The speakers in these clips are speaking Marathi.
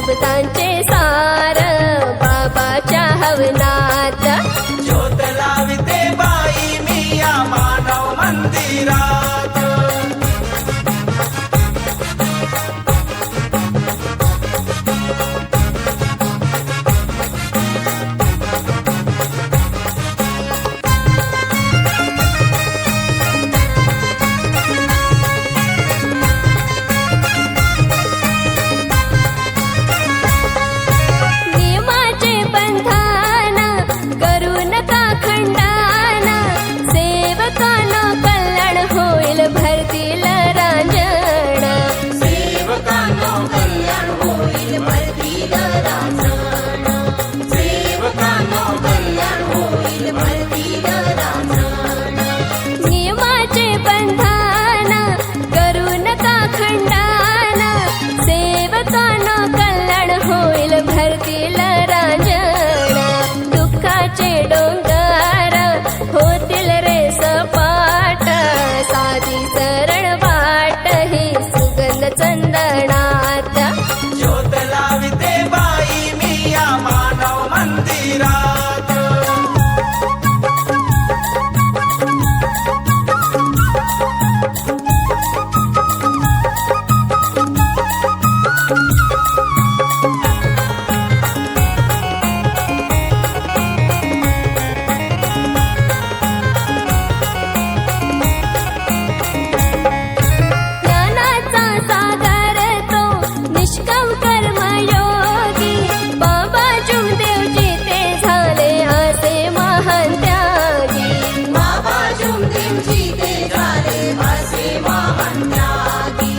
शब्दांचे सार बाबाच्या हवनात ज्योत लाविते बाई मी या मानव मंदिरात नियमाचे बंधन करू नका खंडन सेवकांना कल्याण होईल भरतील रांजण सेवकांनो कल्याण होईल भरतील रांजण सेवकांनो कल्याण होईल भरतील रांजण नियमाचे बंधन करू नका खंडन सेवकांना कल्याण होईल भरतील रांजण दुःखाचे डोंगर होतील रे सपाट साधी सरळ वाट ही सुगंध चंदनात ज्योत लाविते बाई मी या मानव मंदिरात ज्ञानाचा सागर तो निष्काम कर्मयोगी बाबा जुमदेवजी ते झाले असे महान त्यागी बाबा जुमदेवजी ते झाले असे महान त्यागी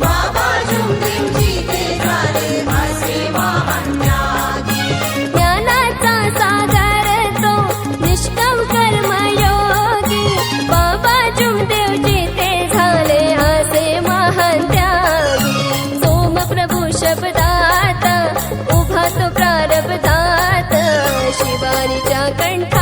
बाबा जुमदेवजी ते झाले असे महान त्यागी ज्ञानाचा सागर तो निष्काम कर्मयोगी बाबा जुमदेवजी ते झाले असे महान त्यागी सोम प्रभू शब्दात उभा तो प्रारब्धात शिवानीच्या कंठा